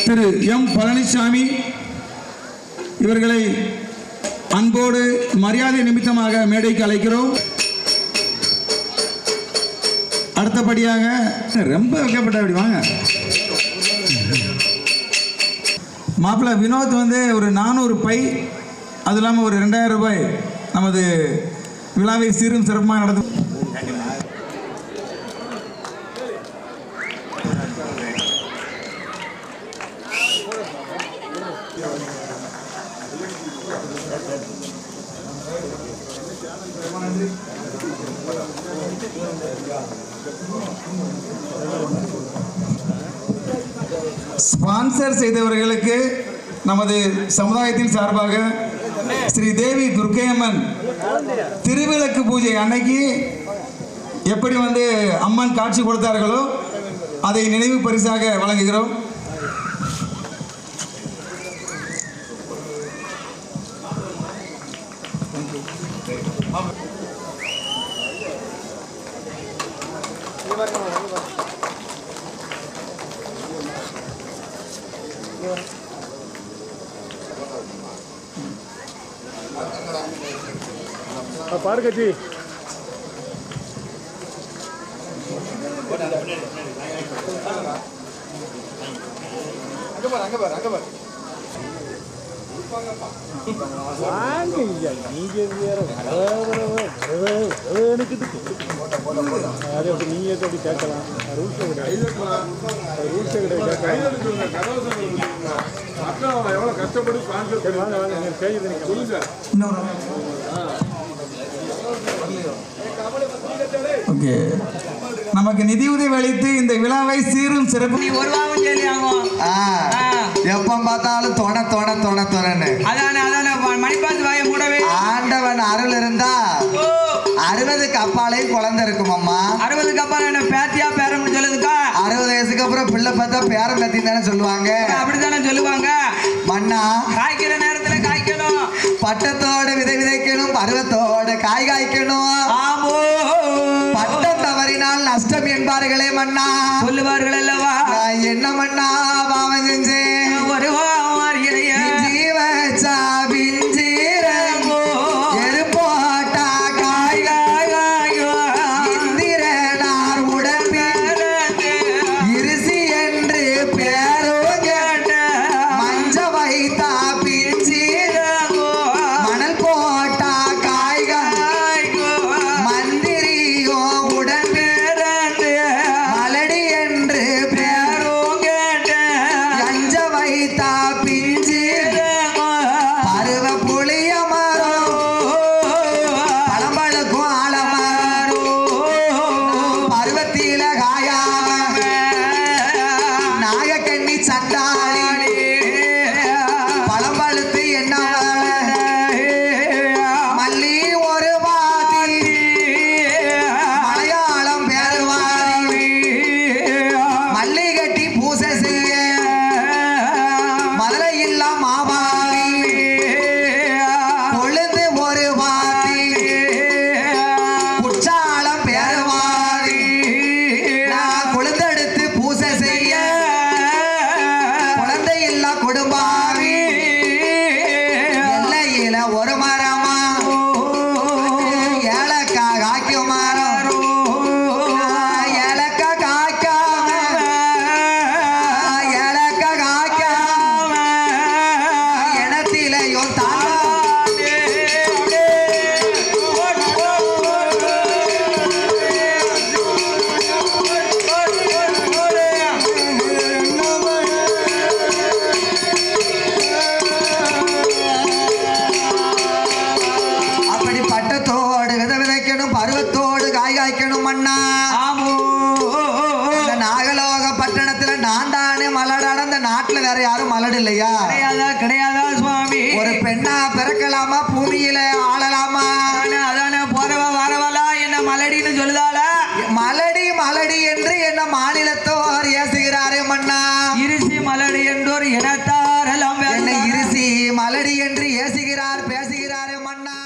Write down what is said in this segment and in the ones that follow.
திரு M Palaniswami இவர்களை அன்போடு மரியாதை நிமித்தமாக மேடைக்கு அழைக்கிறோம். அடுத்தபடியாக ரொம்ப வைக்கப்பட்ட அப்படி வாங்க மாப்பிள்ளை வினோத் வந்து ஒரு 400 பை, அது இல்லாமல் ஒரு 2000 ரூபாய் நமது விழாவை சீரும் சிறப்புமாக நடத்தும். ஸ்பான்சர் செய்தவர்களுக்கு நமது சமுதாயத்தின் சார்பாக ஸ்ரீ தேவி துர்க்கையம்மன் திருவிளக்கு பூஜை அன்னைக்கு எப்படி வந்து அம்மன் காட்சி கொடுத்தார்களோ அதை நினைவு பரிசாக வழங்குகிறோம். பாருங்க ஜி நீங்க எப்படி கேட்கலாம் ரூல்ஸ் எவ்வளவு கஷ்டப்பட்டு ஓகே, நமக்கு நிதியுதவி அளித்து இந்த விழாவை சீரும் சிறப்பு எப்ப பார்த்தாலும் தொண தொண தொண தொணன்னு ஆண்டவன் அருள் இருந்தா 60க்கு அப்பாலே குழந்தை இருக்கும் அம்மா. 60க்கு அப்பால என்ன பேத்தியா பேரம்னு சொல்லுதுக்கா? 60 வயசுக்கு அப்புறம் பிள்ளை பார்த்தா பேரம் பேத்தி தானே சொல்லுவாங்க. அப்படித்தானே சொல்லுவாங்க. மண்ணா காய்க்கிற நேரத்துல காய்க்கணும், பட்டத்தோடு விதை விதைக்கணும், பருவத்தோடு காய் காய்க்கணும். ஆமோ பட்டம் தவறினால் நஷ்டம் என்பார்களே மண்ணா, சொல்லுவார்கள் அல்லவா? நான் என்ன மண்ணா பாவம் செஞ்சேன், வருவா ஜீவச்சா பிஞ்சீரங்கோ எருப்போட்டா நாட்டுல வேற யாரும் மலடு இல்லையா? கிடையாதா சுவாமி? ஒரு பெண்ணா பிறக்கலாமா, பூமியில ஆளலாமா? அதான போறவ வரவலா என்ன மலடின்னு சொல்லுதால? மலடி மலடி என்று என்ன மாநிலத்தோர் ஏசுகிறாரே மன்னா. இருசி மலடி என்றோர் இனத்தார் எல்லாம் என்ன இருசி மலடி என்று ஏசுகிறார் பேசுகிறாரே மன்னா.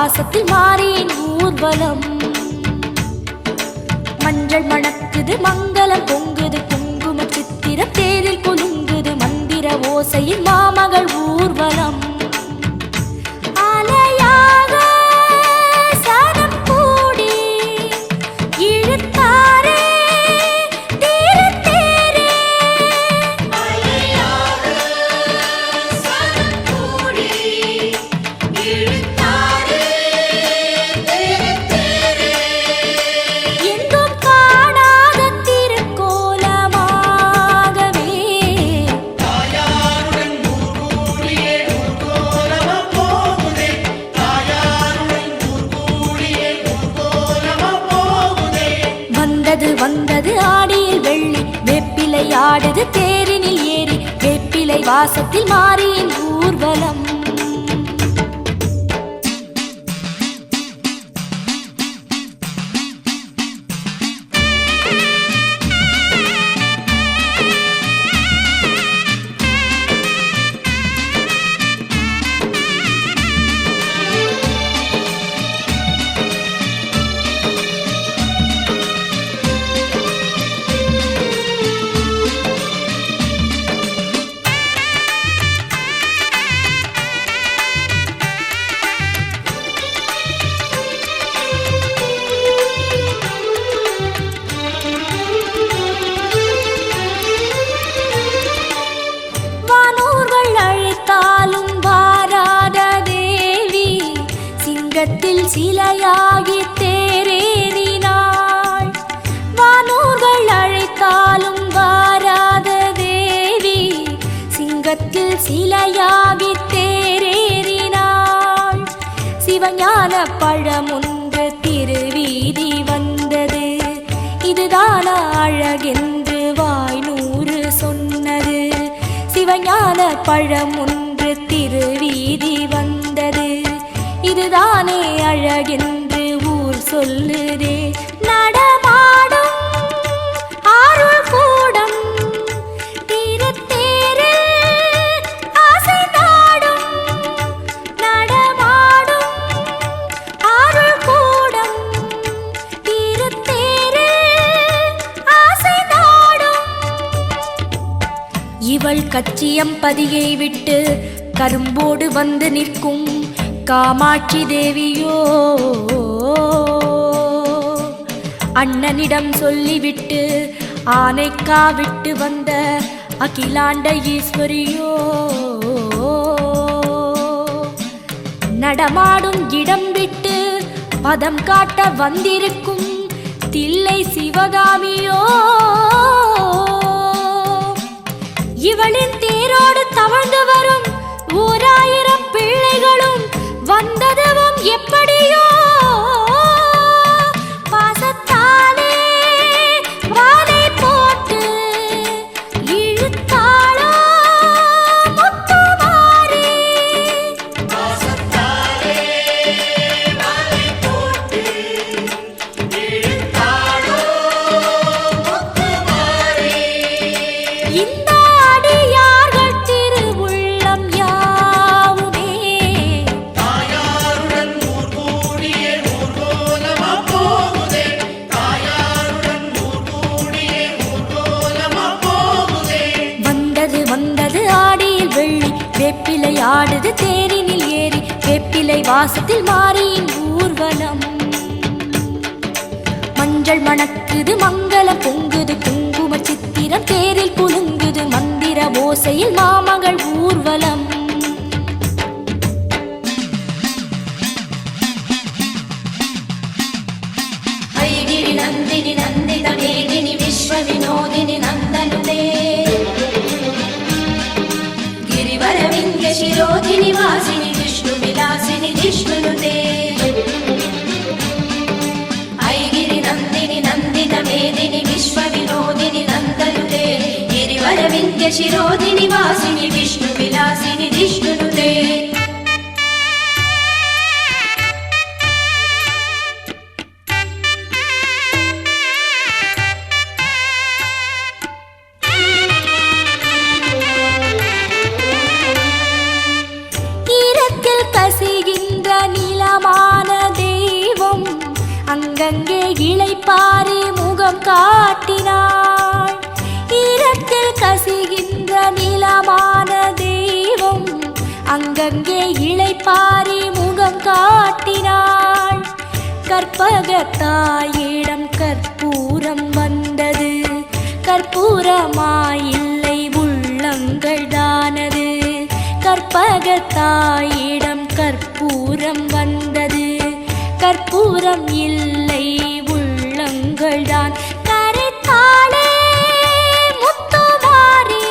வாசத்தில் மாறியின் ஊர்வலம். மஞ்சள் மணக்குது மங்களம் பொங்குது குங்கும சித்திர தேரில் குலுங்குது மந்திர ஓசையில் மாமகள் ஊர்வலம். வந்தது ஆடியில் வெள்ளி வேப்பிலை ஆடுது தேரினில் ஏறி வேப்பிலை வாசத்தில் மாறியின் ஊர்வலம். சிங்கத்தில் சிலையாகி தேரேறினாள். வானூர்கள் அழைத்தாலும் வாராத தேவி சிங்கத்தில் சிலையாகி தேரேறினாள். சிவஞான பழமொன்று திருவீதி வந்தது இதுதான் அழகென்று வாய்நூறு சொன்னது. சிவஞான பழமொன்று திருவீதி வந்தது இதுதானே அழகென்று ஊர் சொல்லுதே. நடமாடும் ஆருள் கூடம் திருத்தேரில் ஆசை நாடும். நடமாடும் ஆருள் கூடம் திருத்தேரில் ஆசை நாடும். இவள் கச்சியம்பதியை விட்டு கரும்போடு வந்து நிற்கும் காமாட்சி தேவியோ அண்ணனிடம் சொல்லிவிட்டு ஆனைக்கா விட்டு வந்த அகிலாண்ட ஈஸ்வரியோ. நடமாடும் இடம் விட்டு பதம் காட்ட வந்திருக்கும் தில்லை சிவகாமியோ. இவளின் தேரோடு தவழ்ந்து வரும் 1000 பிள்ளைகளும் வந்ததுவும் எப்படியோ. பாசத்தாலே வாதை போட்டு இழுத்தாளோ முத்துமாரி. பாசத்தாலே வாதை போட்டு இழுத்தாளோ முத்துமாரி. இந்த அடியார்கள் திருவுள்ளம் யாவுமே வந்தது ஆடியில் வெள்ளி வேப்பிலை ஆடுது தேரினில் ஏறி வேப்பிலை வாசத்தில் மாறியின் ஊர்வலம். மஞ்சள் மணக்குது மங்களம் பொங்குது குங்கும சித்திரம் தேரில் குலுங்குது மந்திர ஓசையில் மாமகள் ஊர்வலம். ஐகிரி நந்தினி நந்தித மேதினி விஸ்வ வினோதினி நந்தனுதே शिरोधिनि वासिनि विष्णु विलासिनि जिष्णुनुते. ऐगिरि नन्दिनि नन्दित मेदिनि विश्व विनोदिनि नन्दनुते. गिरिवर विन्ध्य शिरोधिनि वासिनि विष्णु विलासिनि जिष्णुनुते. கசிகின்ற நிலமான மாறி முகம் காட்டினாள். கற்பகத்தாயிடம் கற்பூரம் வந்தது, கற்பூரமாயில்லை உள்ளங்கள் தானது. கற்பகத்தாயிடம் கற்பூரம் வந்தது, கற்பூரம் இல்லை உள்ளங்கள் தான். கரைத்தாளே முத்துமாரி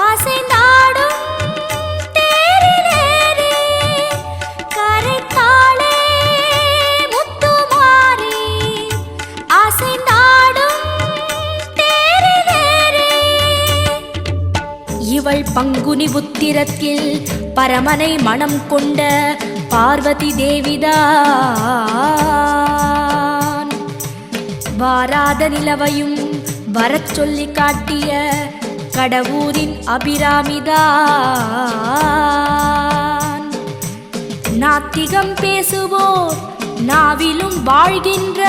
ஆசை நாடும் தேரிலேறி. கரைத்தாளே முத்துமாரி ஆசை நாடும் தேரிலேறி. இவள் பங்குனி உத்திரத்தில் பரமனை மனம் கொண்ட பார்வதி தேவிதான். வாராத நிலவையும் வரச் சொல்லி காட்டிய கடவுரின் அபிராமிதான். நாத்திகம் பேசுவோர் நாவிலும் வாழ்கின்ற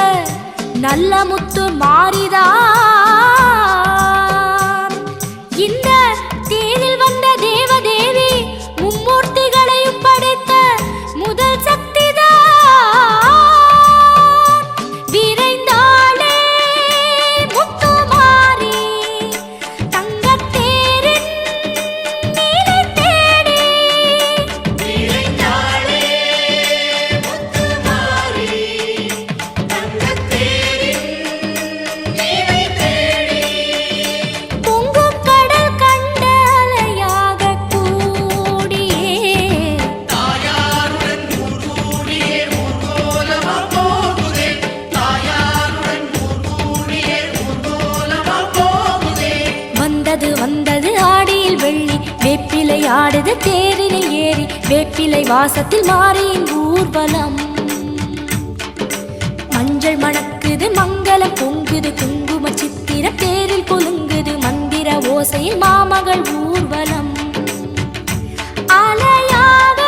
நல்ல முத்து மாறிதான். இந்த தேனில் வந்த தேவதேவி மும்மூர்த்திகளையும் படைத்த முதல் சக்திதான். விரைந்தாளே முத்துமாரி தங்கத்தேரின் நீலை தேடி. விரைந்தாளே முத்துமாரி தங்கத்தேரின் நீலை தேடி. பொங்கும் கடல் கண்ட அலையாக கூடியே வந்தது வந்தது ஆடியில் வெள்ளி, வேப்பிலை ஆடுது தேரினில் ஏறி. வேப்பிலை வாசத்தில் மாறியின் ஊர்வலம். மஞ்சள் மணக்குது மங்களம் பொங்குது குங்கும சித்திரம் தேரில் குலுங்குது மந்திர ஓசையில் மாமகள் ஊர்வலம். அலையாக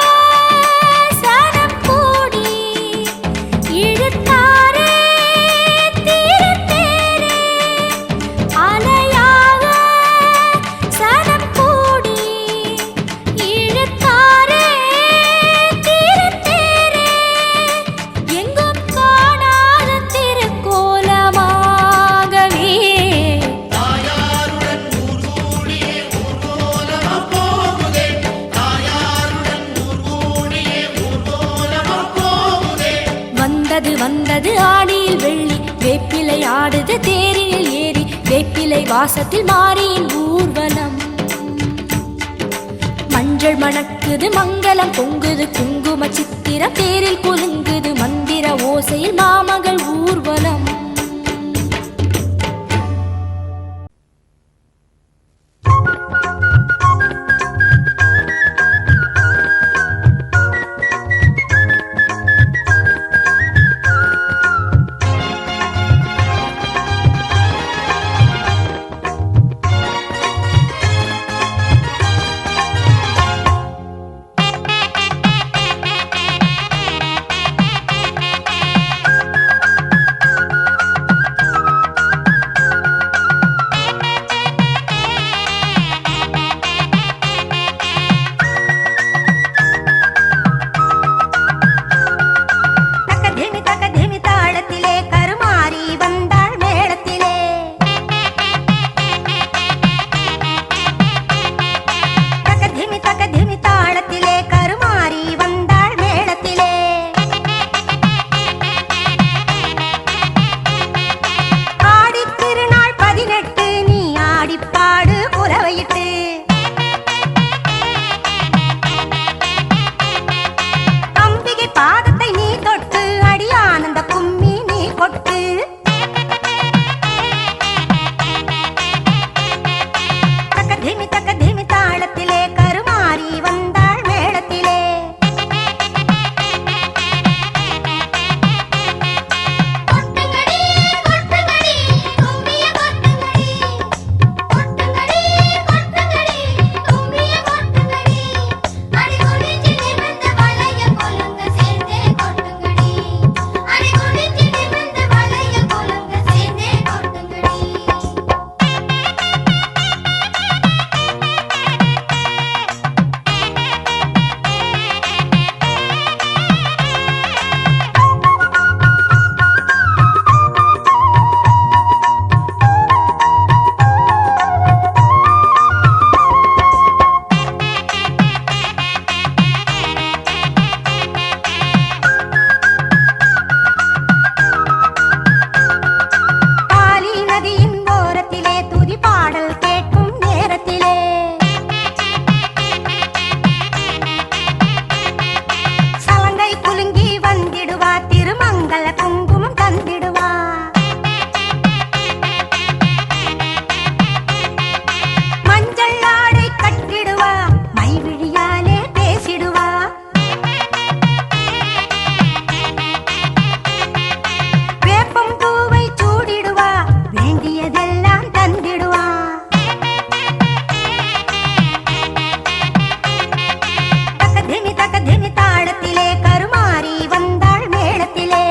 சனம் கூடி இழுத்தாரே தீரத்தேரே. அலையாக சனம் கூடி இழுத்தாரே தீரத்தேரே. எங்கும் காணாத திருக்கோலமாகவே வந்தது வந்தது ஆடியில் வெள்ளி, வேப்பிலை ஆடுது தேரினில் ஏறி. வேப்பிலை வாசத்தில் மாறியின் ஊர்வலம். மஞ்சள் மணக்குது மங்களம் பொங்குது குங்கும சித்திரம் தேரில் குலுங்குது மந்திர ஓசையில் மாமகள் ஊர்வலம். குங்குமம் தந்திடுவா. மஞ்சள் ஆடை கட்டிடுவா, மைவிழியாலே பேசிடுவா. வேப்பம் பூவை சூடிடுவா, வேண்டியதெல்லாம் தந்திடுவா. தக்க திமி தாளத்திலே கருமாறி வந்தாள் மேளத்திலே.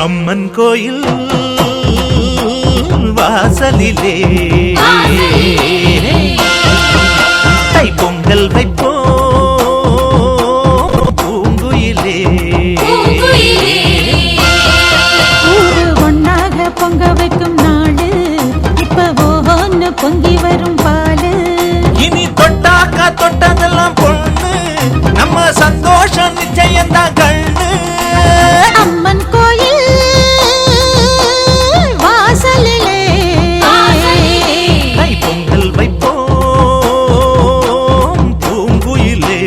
அம்மன் கோயில் வாசலிலே தை பொங்கல் வைப்போம் பூங்குயிலே. ஊரு ஒன்னாக பொங்க வைக்கும் நாடு இப்ப ஒன்னு பொங்கி வரும் பாலு. இனி தொட்டாக்கா தொட்டதெல்லாம் பொண்ணு நம்ம சந்தோஷம் நிச்சயம்தான் கண்ணு. அம்மன் கோயில் வாசலிலே தை பொங்கல் வைப்போம் பூங்குயிலே.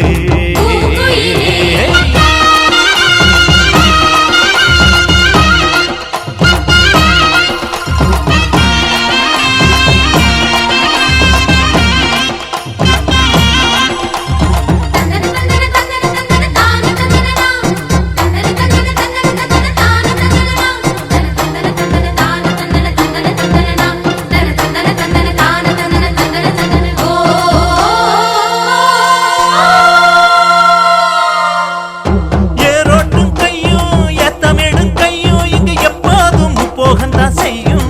ஏரோட்டும் கையும் ஏத்தமிடும் கையும் இங்கு எப்போதும் போகத்தான் செய்யும்.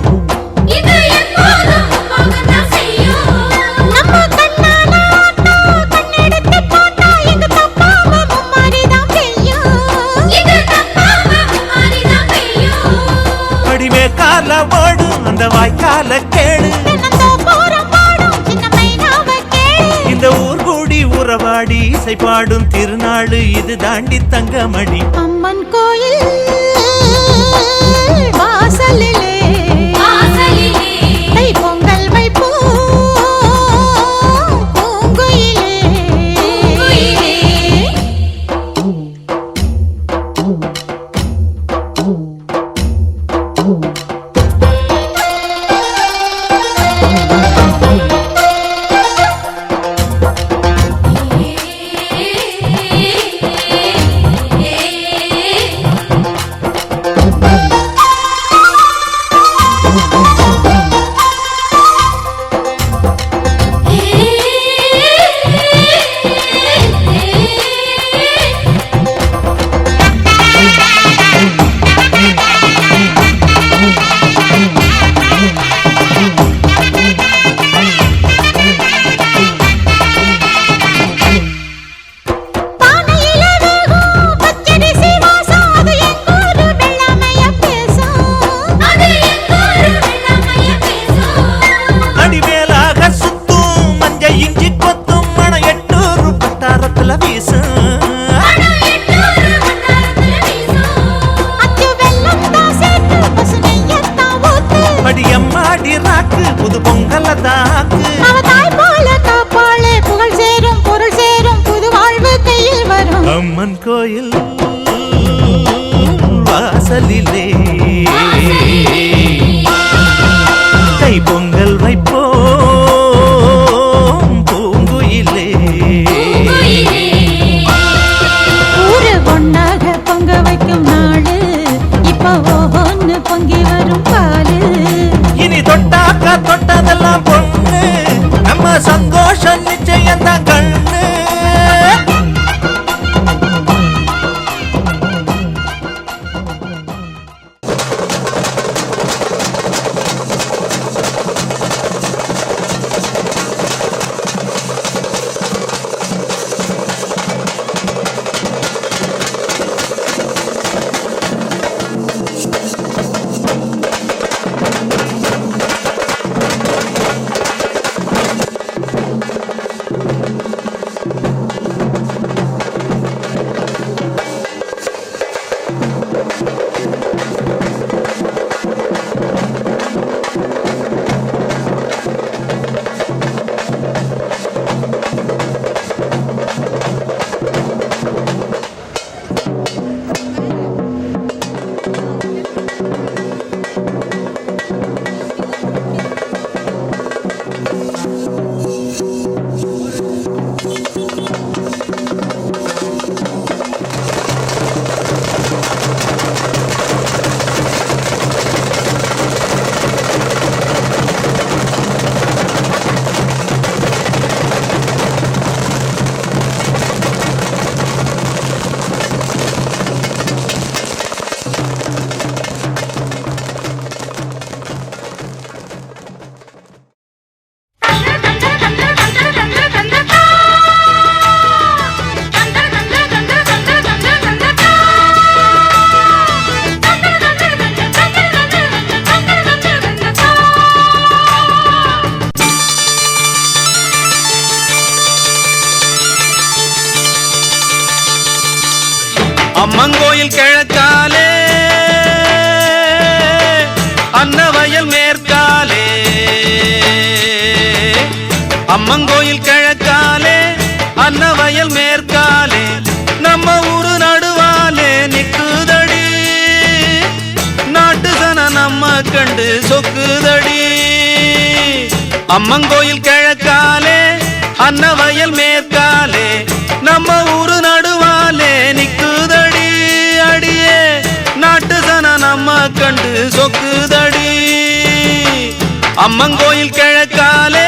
நம்ம கண்ணால கண்ணெடுத்து பார்த்தா எங்க தப்பாம மும்மாரிதான் பெய்யும். படிமே கால ஓடும் அந்த வாய்க்கால கேடு. தென்னந்தோப்புறம் பாடும் சின்ன மைனாவ கேளு. இந்த ஊர் கூடி உறவாடி இசை பாடும் திருநாளு இது தாண்டி தங்கமணி. அம்மன் கோயில் வாசலிலே தை பொங்கல் வைப்போம் பூங்குயிலே. பானையில வேகும் பச்சரிசி வாசம் அது எங்கூரு வெள்ளாமைய பேசும். அடிமேலாக சுத்தும் மஞ்ச இஞ்சி கொத்தும் மண 800 பட்டாரத்துல வீசும். அச்சு வெல்லம் தான் சேர்த்து பசு நெய்யத்தான் ஊத்து. படியம்மாடி ராக்கு புது பொங்கல தாக்கு. அவ தாய் போல காப்பாளே புகழ் சேரும் பொருள் சேரும் புது வாழ்வு கையில் வரும். அம்மன் கோயில் வாசலிலே தை பொங்கல் வைப்போம் பூங்குயிலே. ஊரு ஒன்னாக பொங்க வைக்கும் நாடு இப்ப ஒன்னு பொங்கி வரும் பாலு. இனி தொட்டாக்கா தொட்டதெல்லாம் பொண்ணு நம்ம சந்தோஷம் நிச்சயம்தான் கண்ணு. அம்மங்கோயில் கிழக்காலே அன்னவயல் மேற்காலே அம்மங்கோயில் கிழக்காலே அன்னவயல் மேற்காலே நம்ம ஊரு நடுவாலே நிக்குதடி நாட்டு சன நம்ம கண்டு சொக்குதடி அம்மங்கோயில் கிழக்காலே அன்னவயல் மேற்காலே நம்ம ஊரு நடுவாலே நிக்குதடி அடியே நாட்டு சன நம்ம கண்டு சொக்குதடி அம்மங்கோயில் கிழக்காலே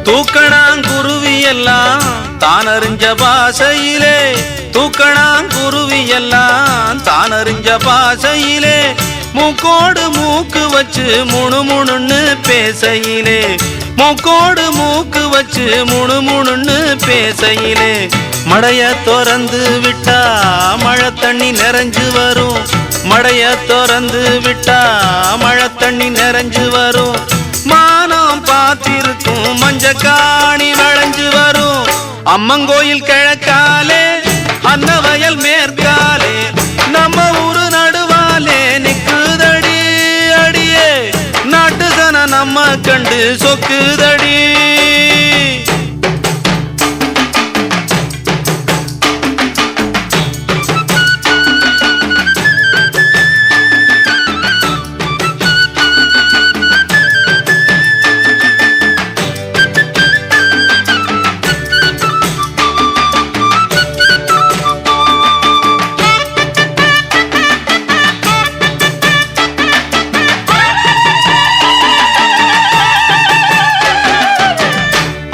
தூக்கணாங்குருவி எல்லாம் தானறிஞ்ச பாசையிலே தூக்கணாங்குருவி எல்லாம் தானறிஞ்ச பாசையிலே மூக்கோடு மூக்கு வச்சு முணுமுணுன்னு பேசையிலே மூக்கோடு மூக்கு வச்சு முணுமுணுன்னு பேசையிலே மடைய திறந்து விட்டா மழை தண்ணி நிறைஞ்சு வரும் மடைய திறந்து விட்டா மழை தண்ணி நிறைஞ்சு வரும் மானம் பார்த்திருக்கும் மஞ்சக்காணி வளைஞ்சு வரும் அம்மங்கோயில் கிழக்காலே அன்னவயல் மேற்காலே நம்ம ஊரு நடுவாலே நிக்குதடி அடியே நாட்டு சன நம்ம கண்டு சொக்குதடி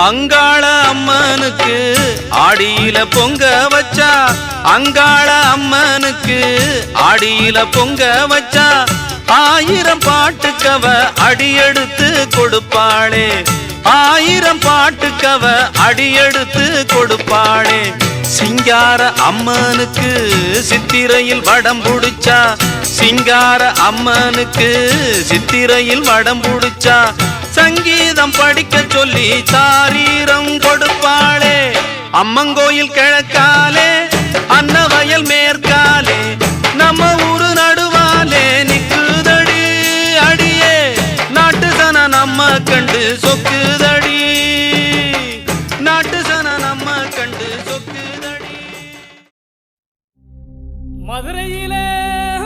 அங்காள அம்மனுக்கு ஆடியில பொங்க வச்சா அங்காள அம்மனுக்கு ஆடியில பொங்க வச்சா 1000 பாட்டுக்கவ அடியெடுத்து கொடுப்பாளே 1000 பாட்டுக்கவ அடியெடுத்து கொடுப்பாளே சிங்கார அம்மனுக்கு சித்திரையில் வடம் புடிச்சா சிங்கார அம்மனுக்கு சித்திரையில் வடம் புடிச்சா சங்கீதம் படிக்க சொல்லி சாரீரம் கொடுப்பாளே அம்மங்கோயில் கிழக்காலே அன்னவயல் மேற்காலே நம்ம ஊரு நடுவாலே நிக்குதடி அடியே நாட்டு சன நம்ம கண்டு சொக்குதடி நாட்டு சன நம்ம கண்டு சொக்குதடி மதுரையிலே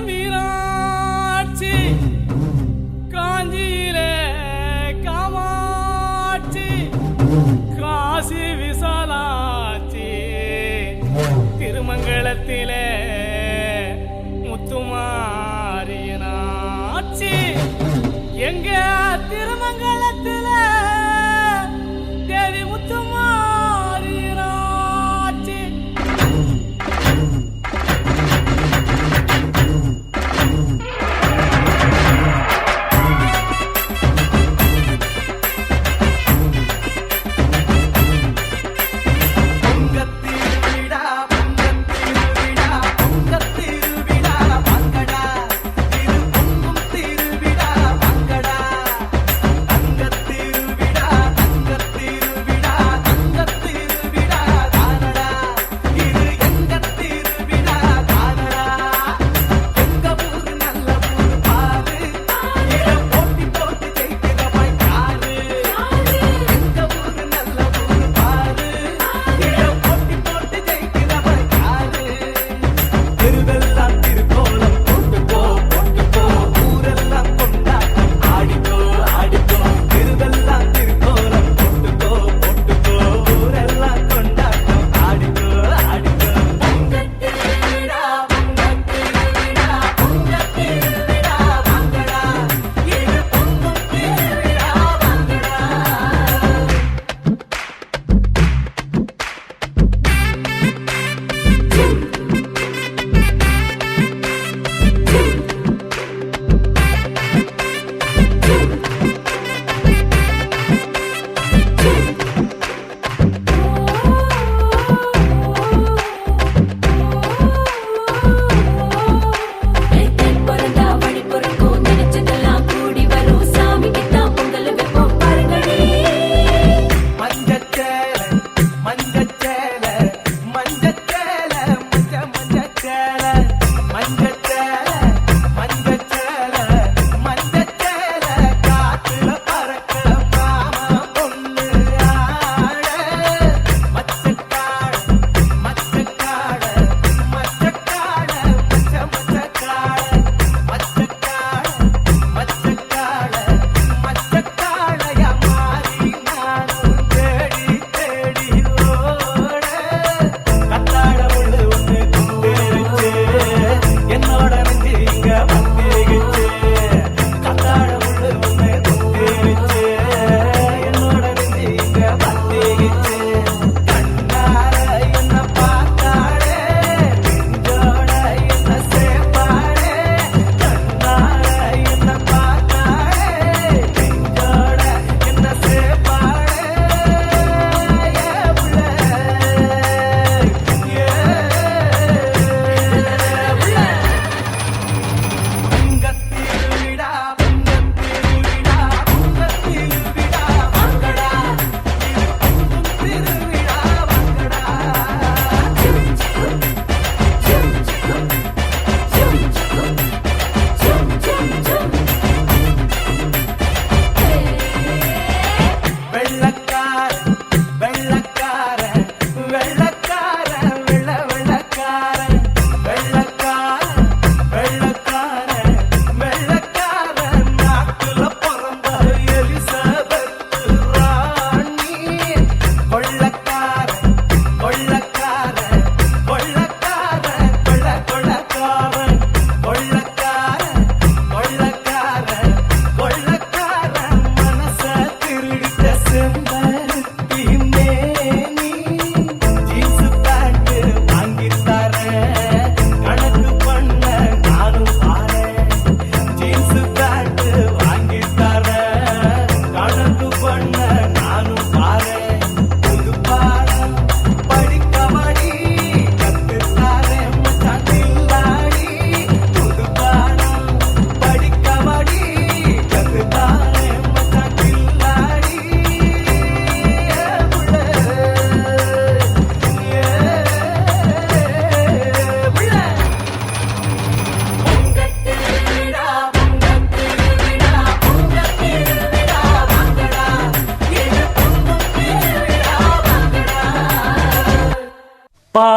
மீனாட்சி காஞ்சியிலே காமாட்சி காசி விசாலாட்சி திருமங்கலத்திலே முத்துமாரியனாட்சி எங்க திருமங்கலத்திலே தேவி முத்துமாரியனாட்சி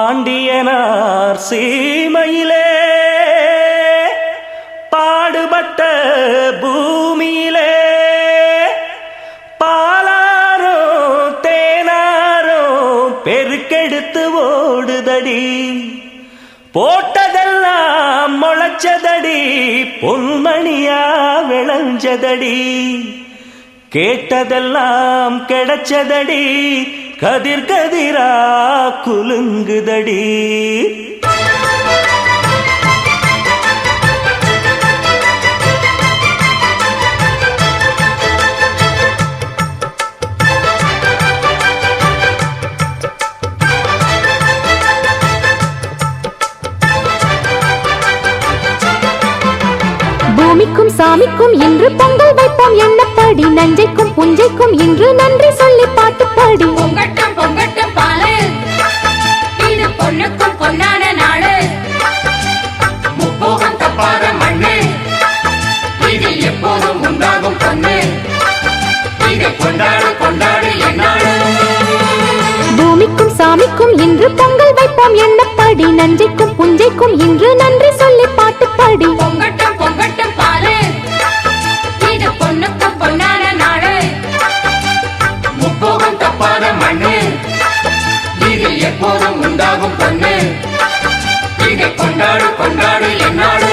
பாண்டியனார் சீமையிலே பாடுபட்ட பூமியிலே பாலாரோ தேனாரோ பெருக்கெடுத்து ஓடுதடி போட்டதெல்லாம் முளைச்சதடி பொன்மணியா விளைஞ்சதடி கேட்டதெல்லாம் கிடைச்சதடி கதிர் கதிரா குலுங்குதடி பூமிக்கும் சாமிக்கும் இன்று பொங்கல் வைப்போம் எண்ணப்பாடி நஞ்சைக்கும் புஞ்சைக்கும் இன்று நன்றி சொல்லி பாட்டு பாடி பொங்கட்டும் பொங்கட்டும் பாலு இது பொண்ணுக்கும் பொன்னான நாடு முப்போகம் தப்பாத மண்ணு இது எப்போதும் உண்டாகும் பொண்ணு இதை கொண்டாடு கொண்டாடு என்னாடு பூமிக்கும் சாமிக்கும் இன்று பொங்கல் வைப்போம் எண்ணப்பாடி நஞ்சைக்கும் புஞ்சைக்கும் இன்று நன்றி சொல்லி பாட்டு பாடி பொங்கட்டும் பொங்கட்டும் பாலு இது பொண்ணுக்கும் பொன்னான நாடு முப்போகம் தப்பாத மண்ணு இது எப்போதும் உண்டாகும் பொண்ணு இதை கொண்டாடு கொண்டாடு என்னாடு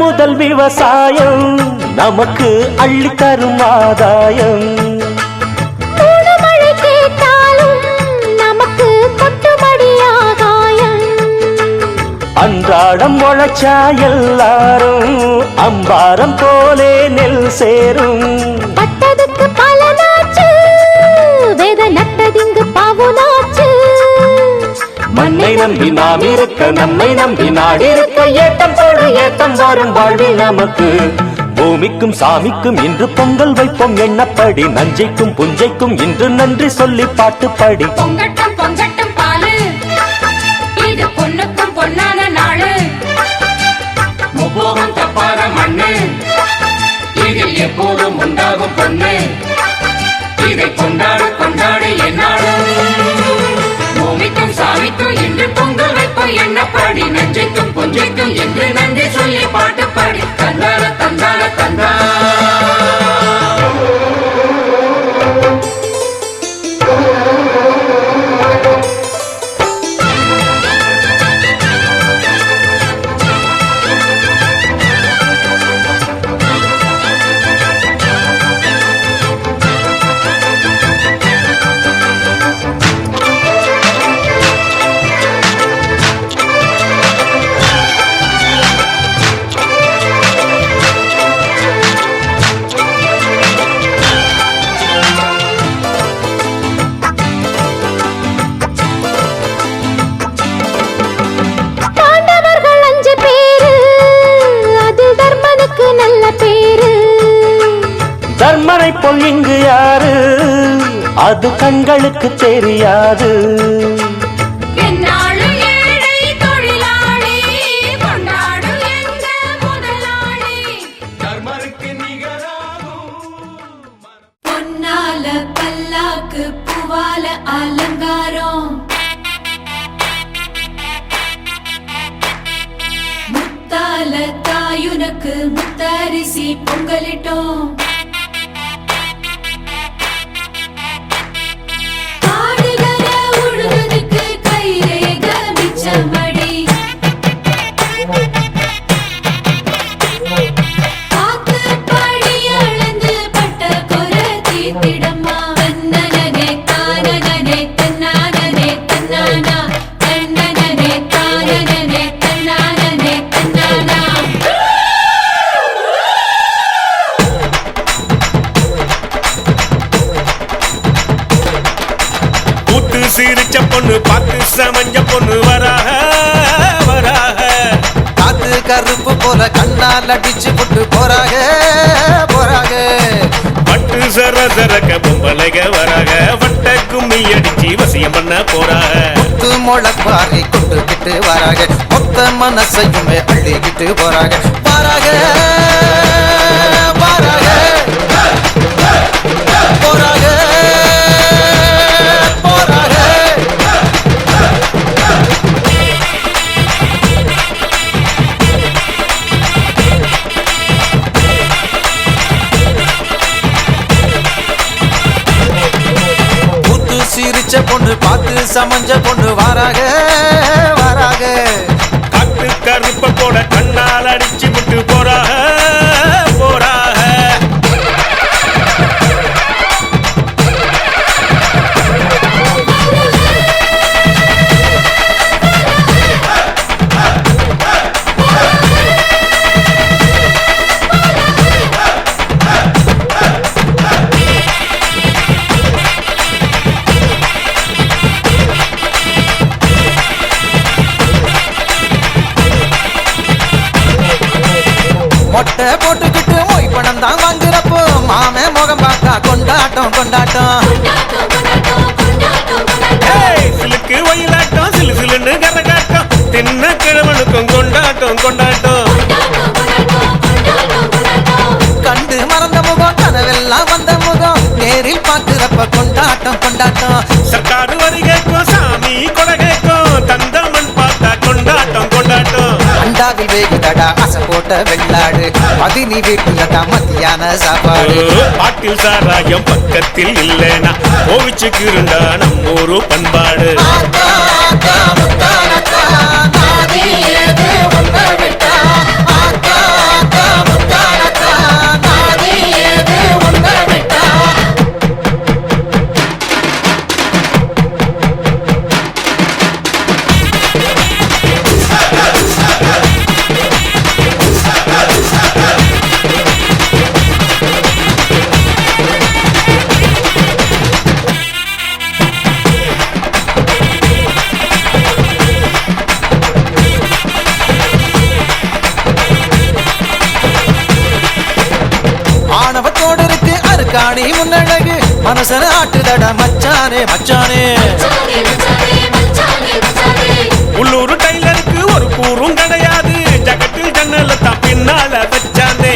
முதல் விவசாயம் நமக்கு அள்ளித்தரும் ஆதாயம். மூணு மழை கேட்டாலும் நமக்கு கொட்டுமடி ஆகாயம். அன்றாடம் உழைச்சா எல்லாரும் அம்பாரம் போலே நெல் சேரும். பட்டதுக்கு பலனாச்சு, வேத நட்டதிங்கு பவுனாச்சு. மண்ணை நம்பி நாம் இருக்க, நம்மை நம்பி நாடிருக்க, ஏட்டம் போடு ஏட்டம் வரும் வாழ்வில் நமக்கு. பூமிக்கும் சாமிக்கும் இன்று பொங்கல் வைப்போம் எண்ணப்படி, நஞ்சைக்கும் புஞ்சைக்கும் இன்று நன்றி சொல்லி பாட்டு பாடி. பொங்கட்டும் பொங்கட்டும் பாலு, இது பொண்ணுக்கும் பொன்னான நாளு. முப்போகம் தப்பாத மண்ணு, இதில் எப்போதும் உண்டாகும் பொண்ணு. இதை கொண்டாடு கொண்டாடு என்னாலும், பூமிக்கும் சாமிக்கும் இன்று பொங்கல் வைப்போம் எண்ணப்படி, நஞ்சைக்கும் பொஞ்சைக்கும் என்று நன்றி சொல்லி பாட்டு பாடி. தந்தால தந்தால தந்தா பாண்டவர்கள் 5 பேரு, அது தர்மனுக்கு நல்ல பேரு. தர்மனை போல் இங்கு யாரு, அது கண்களுக்கு தெரியாது. என்னாலும் ஏழை தொழிலாளி, கொண்டாடு எங்க முதலாளி. தர்மருக்கு நிகராகும் பொன்னால பல்லாக்கு பூவால அலங்காரம், முத்தால தாயுனக்கு முத்தரிசி பொங்கலிட்டோம். ஆடுகிற உழுதுக்கு கைரேக மிச்சமடி, காத்து படி அளந்து பட்ட கொரை தீர்த்திடம்மா. தன்னனனே தானனனே தன்னானனே தன்னானா, தன்னனனே தானனனே தன்னானனே தன்னானா. கூட்டு சிரிச்ச பொண்ணு, பார்த்து சமஞ்ச பொண்ணு வராக வராக. காத்து கருப்பு போல கண்ணால் அடிச்சு புட்டு போறாக போறாக. பட்டு சர சரக்க பொம்பளைக வராக, வட்ட கும்மி அடிச்சு வசியம் பண்ண போறாக. முத்து முளைப்பாரி கொண்டுகிட்டு வராக, மொத்த மனசையுமே அள்ளிக்கிட்டு போறாக போறாக போறாக போறாக போறாக. புத்து சிரிச்ச பொண்ணு, பார்த்து சமஞ்ச பொண்ணு வராக வராக. காட்டு கருப்ப போட கண்ணால் அடிச்சு விட்டு போறாக போறாக. மொட்டை போட்டுக்கிட்டு மொய் பணம் தான் வாங்குறப்போ, மாமே முகம் பார்த்தா கொண்டாட்டம் கொண்டாட்டம். சிலுக்கு ஒயிலாட்டம், சிலு சிலுன்னு கரகாட்டம், தின்ன கிழவனுக்கும் கொண்டாட்டம் கொண்டாட்டம். கண்டு மறந்த முகம், கனவெல்லாம் வந்த முகம், நேரில் பார்க்கிறப்ப கொண்டாட்டம் கொண்டாட்டம். சர்க்காரு வரி கேட்கும், சாமி கொடை கேட்கும், தந்தமன் பார்த்தா கொண்டாட்டம் கொண்டாட்டம். அண்டாவில் வேகுதடா அசை போட்ட வெள்ளாடு, பதினி வீட்டுல தான் மத்தியான சாப்பாடு. பாட்டில் சாராயம் பக்கத்தில் இல்லைனா கோவிச்சுக்கிருண்டா நம்ம ஊரு பண்பாடு. நாதி ஏது வந்த விட்டா, ஆத்தா, ஆத்தா, முத்தாரத்தா, மாகாணி முன்னழகு மனசன ஆட்டுதட மச்சானே மச்சானே உள்ளூர் டைலருக்கு ஒரு கூறும் கிடையாது ஜகத்தில் ஜன்னல தான் பின்னால வச்சானே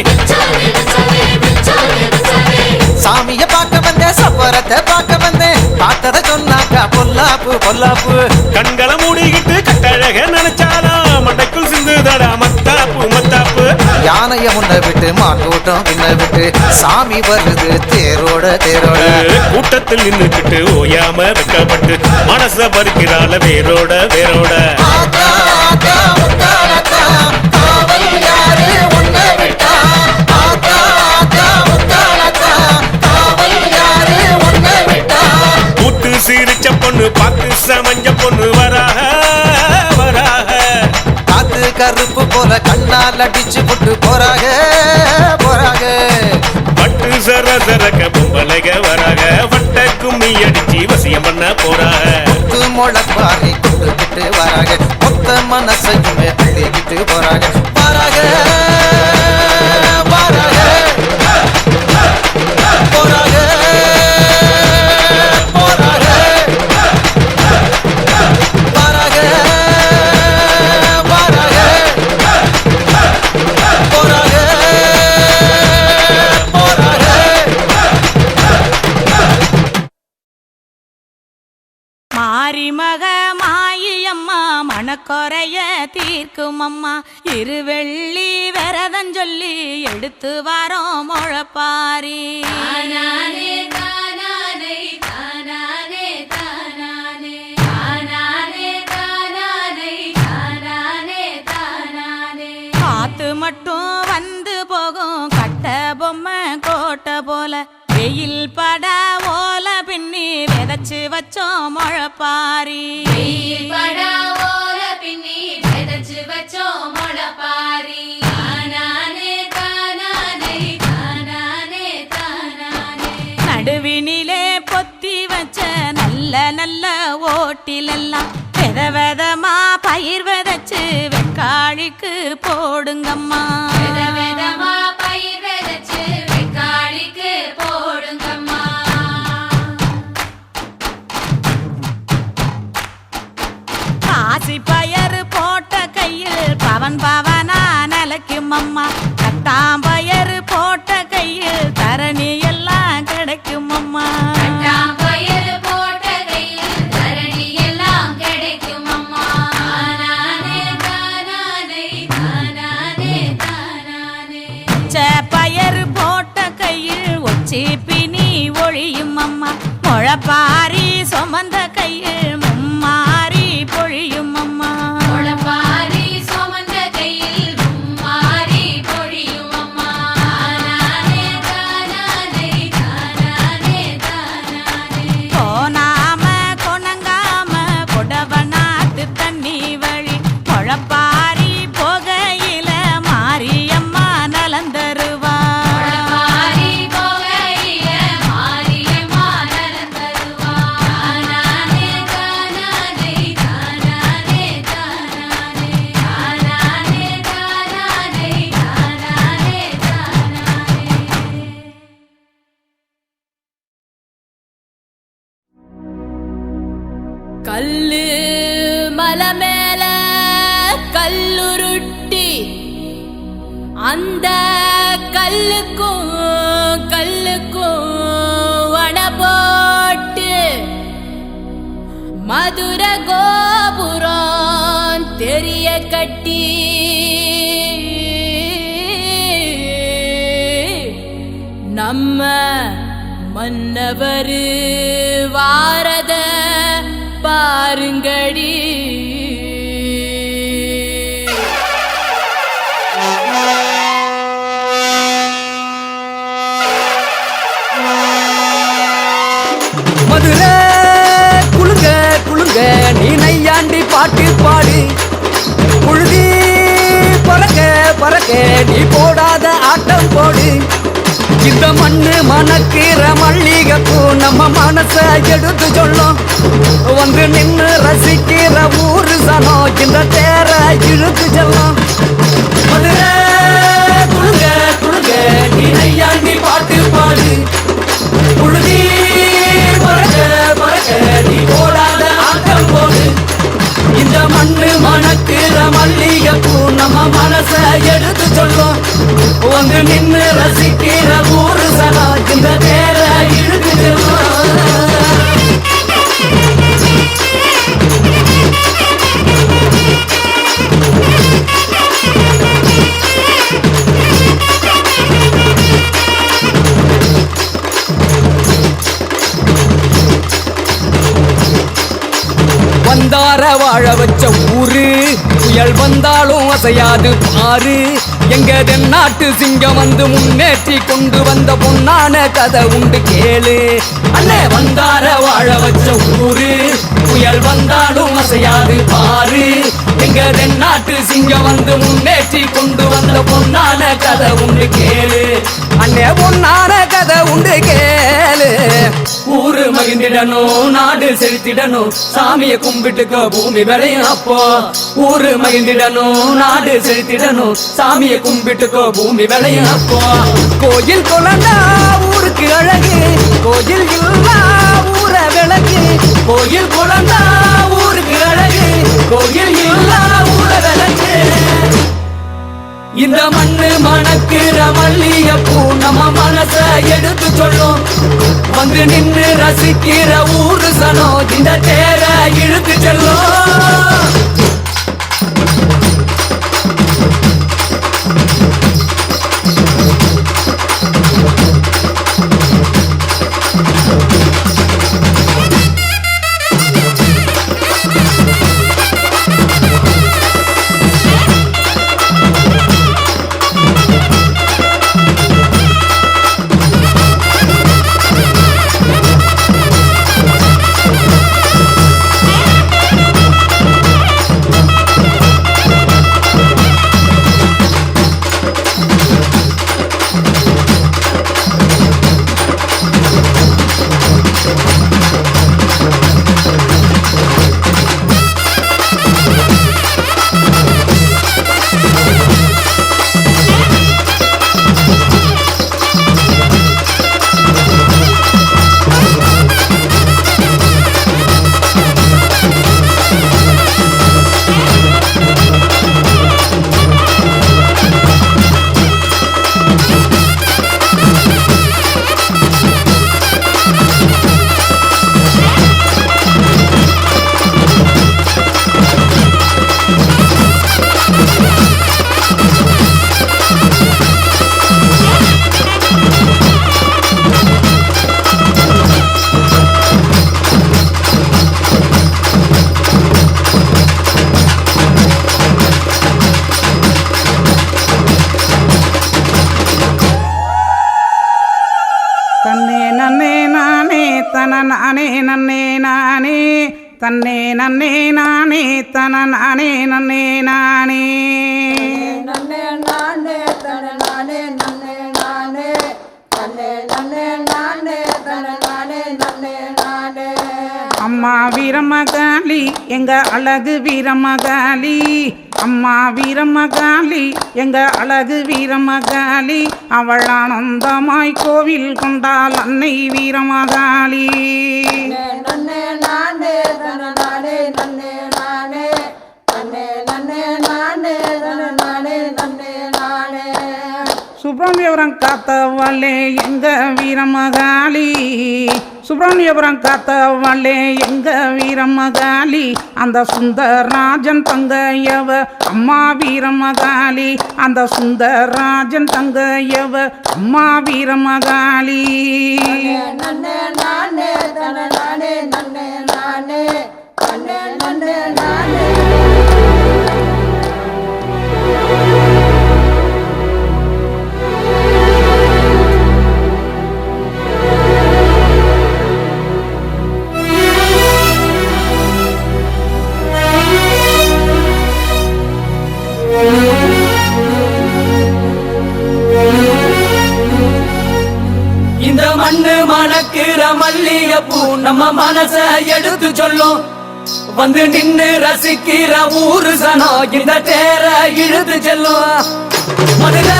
சாமிய பார்க்க வந்தேன் சப்பரத்தை பார்க்க வந்தேன் பார்த்தத சொன்னாக்கா பொல்லாப்பு பொல்லாப்பு கண்களை மூடிக்கிட்டு கட்டழக நினைச்சாலும் மண்டைக்குள் சிந்துதடா மத்தாப்பு மத்தாப்பு யானைய முன்ன விட்டு மாட்டூட்டம் பின்ன விட்டு சாமி வருது தேரோட தேரோட கூட்டத்தில் நின்றுக்கிட்டு ஓயாம வெக்கப்பட்டு மனச பறிக்கிறாள வேரோட வேரோட கூத்து சிரிச்ச பொண்ணு பார்த்து சமஞ்ச பொண்ணு வராக வராக காத்து கருப்பு போல கண்ணால் அடிச்சு போட்டு போறாக போறாக பட்டு சர சரக்க பொம்பளைக வராக வட்ட கும்மி அடிச்சு வசியம் பண்ண போறாக கொத்து முளைப்பாரி கொண்டுகிட்டு வராக மொத்த மனசையுமே அள்ளிக்கிட்டு போறாக வராக வராக போறாக போறாக வராக வராக போறாக போறாக மாரிமக மாயம்மா மனக்குறைய தீர்க்கும் அம்மா இருவெள்ளி விரதம் சொல்லி எடுத்து வரோம் முழப்பாரி காத்து மட்டும் வந்து போகும் கட்ட பொம்மை கோட்டை போல வெயில் பட ஓல பின்னி விதைச்சு வச்சோம் முழப்பாரி நடுவினிலே பொத்தி வச்ச நல்ல நல்ல ஓட்டிலெல்லாம் வித விதமா பயிர் விதைச்சு வெக்காளிக்கு போடுங்கம்மா காசி பயறு போட்ட கையில் பவன் பவனா நிலைக்கும் அம்மா கட்டாம்பயறு போட்ட கையில் தரணி எல்லாம் கிடைக்கும் அம்மா பயறு போட்ட கையில் ஒச்சி பினி ஒழியும் அம்மா முழப்பாரி சுமந்த கையில் மும்மாரி பொழியும் அம்மா போனாம கொணங்காம புடவனாத்து தண்ணி வழி முழப்பாரி போகையில மாரியம்மா நலந்தருவா கல்லு மலை மேல கல்லுருட்டி அந்த கல்லுக்கும் வட போட்டு மதுர கோபுரம் தெரிய கட்டி நம்ம மன்னவரு வாரத பாருங்கடி மதுரை குளுங்க குளுங்க நீ நையாண்டி பாட்டு பாடு புழுதி பறக்க பறக்க நீ போடாத ஆட்டம் போடு இந்த மண்ணு மணக்கிற மல்லிகைப்பூ நம்ம மனச எடுத்து சொல்லும் வந்து நின்று ரசிக்கிற ஊரு சனம் இந்த தேர இழுத்து செல்லும் மதுரை குளுங்க குளுங்க நீ நையாண்டி பாட்டு பாடு வந்து நின்று ரசிக்கிற ஊரு சனா இந்த தேர இழுக்குது வந்தார வாழ வச்ச ஊரு புயல் வந்தாலும் அசையாது பாரு எங்க தென்னாட்டு சிங்கம் வந்து முன்னேற்றி கொண்டு வந்த பொன்னான கதை உண்டு கேளு அண்ணே வந்தார வாழ வச்ச ஊரு புயல் வந்தாலும் அசையாது பாரு எங்க தென்னாட்டு சிங்கம் வந்து முன்னேற்றி கொண்டு வந்த பொன்னான கதை உண்டு கேளு அண்ணே பொன்னான கதை உண்டு கேளு ஊரு மகிழ்ந்திடணும் நாடு செலுத்திடணும் சாமியை கும்பிட்டுக்க பூமி விளையும் அப்போ ஊரு மகிழ்ந்திடணும் நாடு செலுத்திடணும் சாமியை கும்பிட்டுக்கோ பூமி விளையும் அப்போ கோயில் குழந்தா ஊருக்கு அழகு கோயில் இல்லா ஊர விளக்கு கோயில் குழந்தா ஊருக்கு அழகு கோயில் இல்லா ஊர விளக்கு இந்த மண்ணு மணக்குற மல்லிகைப்பூ நம்ம மனச எடுத்து சொல்லும் வந்து நின்று ரசிக்கிற ஊரு சனோ இந்த தேர இழுத்து செல்லும் நானே நன்னே நானே தன்னே நன்னே நானே தன நானே நன்னே நானே நன்னே நானே தன நானே நன்னே நானே தன்னே நன்னே நானே தன நானே நன்னே நானே அம்மா வீரமகாளி எங்க அழகு வீரமகாளி அம்மா வீரமகாளி எங்க அழகு வீரமகாளி அவள் ஆனந்தமாய் கோவில் கொண்டாள் அன்னை வீரமகாளி நன்னே நானே தன நானே நன்னே நானே தன்னே நன்னே நானே தன நானே நன்னே நானே சுப்பிரமணியபுரம் காத்தவளே எங்க வீரமகாளி சுப்பிரமணியபுரம் காத்தவளே எங்க வீரமகாளி அந்த சுந்தரராஜன் தங்கையவ அம்மா வீரமகாளி அந்த சுந்தரராஜன் தங்கையவ அம்மா வீரமகாளி நன்னே நானே தன நானே நன்னே நானே தன்னே நன்னே நானே இந்த மண்ணு மணக்கிற மல்லிகைப்பூ நம்ம மனச எடுத்து சொல்லும் வந்து நின்னு ரசிக்கிற ஊரு சனோ இந்த தேர இழுத்து செல்லும் மதுரை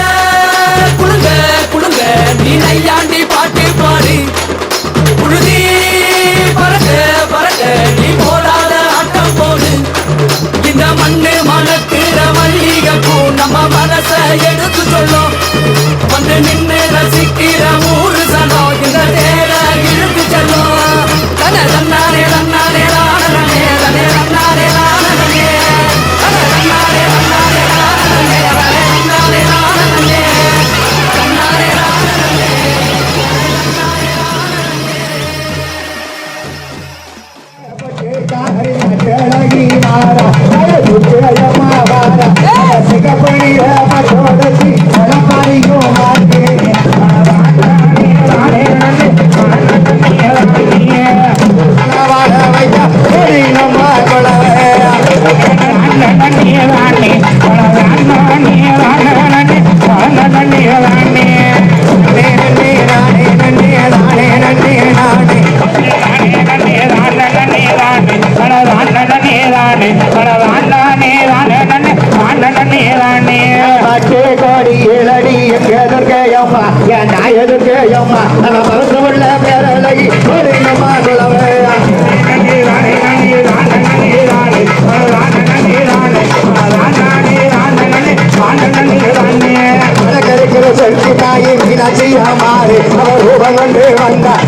குளுங்க குளுங்க நீ நையாண்டி பாட்டு பாடு புழுதி பறக்க பறக்க நீ போடாத ஆட்டம் போடு இந்த மண்ணு மணக்கிற மல்லிகைப்பூ நம்ம மனச எடுத்து சொல்லும்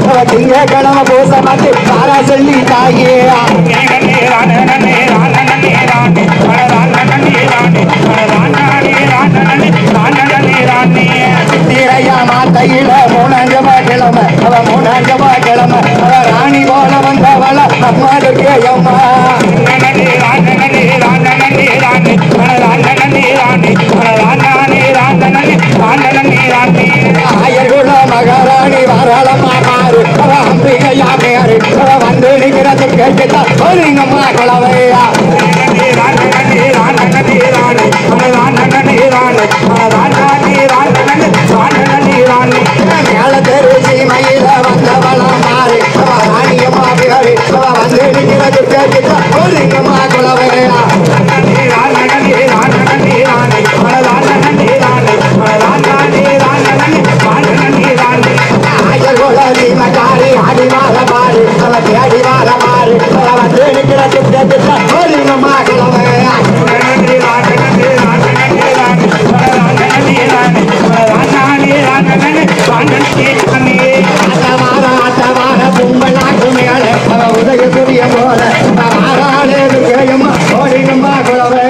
திங்கக்கிழமை பூச மாட்டு பாரா சொல்லி தாயே சித்திரையா மாத்தையில மூணாஞ்சமா கிழமை அவ மூணாஞ்சமா கிழமை அவ ராணி போல வந்தவள அம்மாளுக்கு அம்மா ஆயர்குல மகாராணி வாராளமா மாறு அவ அம்பிகையா பேரு அவ வந்து நிக்கிறது கேட்டுதான் ஒருங்கம்மா குளவையா மேல தெரு சீமையில வந்தவளா மாறு அவ ராணியம்மா பேரு அவ வந்து நிக்கிறது கேட்டுதான் ஒருங்கம்மா குளவையா மகாரி அடிவார பாரு அவ அடிவார பாரு அவ வந்து நிக்கிறது கேட்டுதான் ஒருங்கம்மா குளவையா உதயசூரிய போல ஆறாளே கேயம்மா ஓடிங்கம்மா குளவே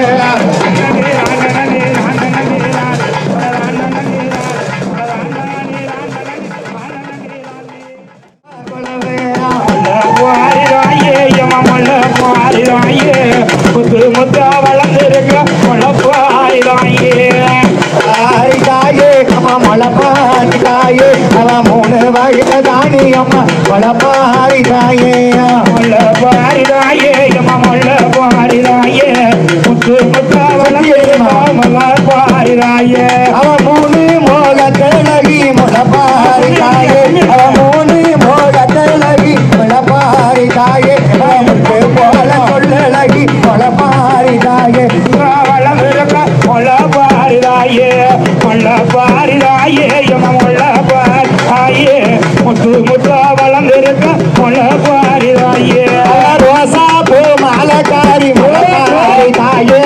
முத்தா வளர்ந்திருக்க தாயே அம்மா மொளப்பாரி தாயே அவ மூணு வயத தானி அம்மா மொளப்பாரி தாயே முள்ளப்பாரி தாயே அம்மா முள்ளப்பாரி தாயே முத்து முத்தா வளர்ந்திருப்பாரி தாயே அவ மூணு மோகத்தழகி மொளப்பாரி தாயே அவ மூணு மோகத்தழகி மொளப்பாரி தாயே அவ முத்து போல சொல்லழகி மொளப்பாரி தாயே வளர்ந்திருக்க முள்ளப்பாரிதாயே முள்ளப்பாரிதாயே எம முள்ளப்பாரிதாயே முத்து முத்தா வளர்ந்திருக்க முள்ளப்பாரிதாயே ரோசா பூ மாலக்காரி முளப்பாரி தாயே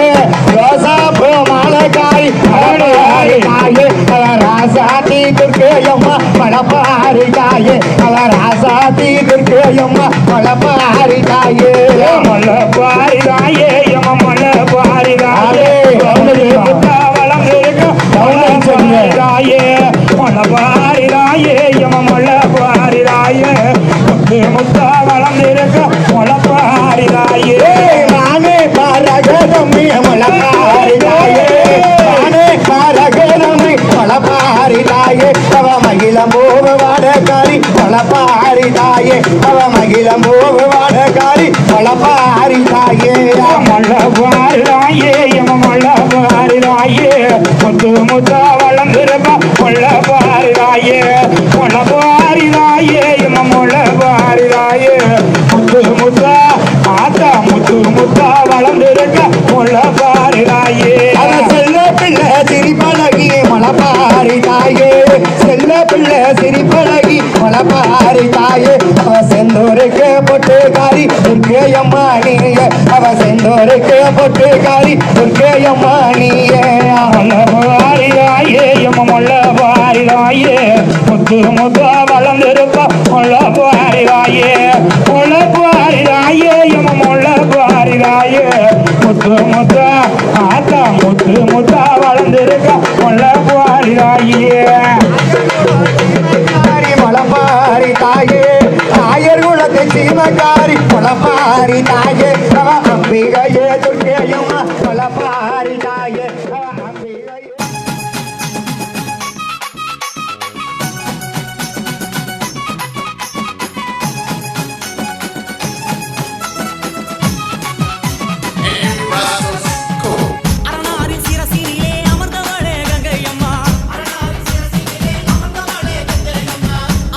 ரோசா பூ மாலக்காரி முளப்பாரி தாயே அவ ராசாத்தி துர்க்கையம்மா மலப்பாரி தாயே அவ ராசாத்தி துர்க்கையம்மா மலப்பாரி தாயே முள்ளப்பாரிதாயே எம முள்ளப்பாரிதாயே முத்தா வளர்ந்திருக்க முள்ளப்பாரிதாயே முள்ளப்பாரிதாயே எம முள்ளப்பாரிதாயே முத்து முத்தா வளர்ந்திருக்க முள்ளப்பாரிதாயே நானே பாரகரமி மலப்பாரி தாயே நானே பாரகரமி மலப்பாரி தாயே அவ மகிழம் போவு வாடகாரி மலப்பாரி தாயே அவ மகிழம் போவு வாடகாரி மலப்பாரி தாயே முள்ளப்பாரிதாயே எம முள்ளப்பாரிதாயே முத்து முத்தா வளர்ந்திருக்க முள்ளப்பாரிதாயே முள்ளப்பாரிதாயே எம முள்ளப்பாரிதாயே முத்து முத்தா ஆத்தா முத்து முத்தா வளர்ந்திருக்க முள்ளப்பாரிதாயே அவ செல்ல பிள்ளை சிரிப்பழகி மலப்பாரி தாயே செல்ல பிள்ளை சிரிப்பழகி மலப்பாரி தாயே அவ செந்தூருக்கு பொட்டுக்காரி துர்க்கையம்மா நீயே அவ செந்தூருக்கு பொட்டுக்காரி துர்க்கையம்மா நீயே முள்ளப்பாரிதாயே எம முள்ளப்பாரிதாயே முத்து முத்தா வளர்ந்திருக்க முள்ளப்பாரிதாயே முள்ளப்பாரிதாயே எம முள்ளப்பாரிதாயே முத்து முத்தா ஆத்தா முத்து முத்தா வளர்ந்திருக்க முள்ளப்பாரிதாயே மலப்பாரி தாயே ஆயர் குலத்தை சீமக்காரி மலப்பாரி தாயே அவ அம்பிகையே துர்க்கையம்மா மலப்பாரி தாயே அவ அம்பிகையே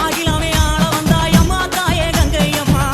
ஆகிலமே ஆள வந்தாயம்மா தாயே கங்கையம்மா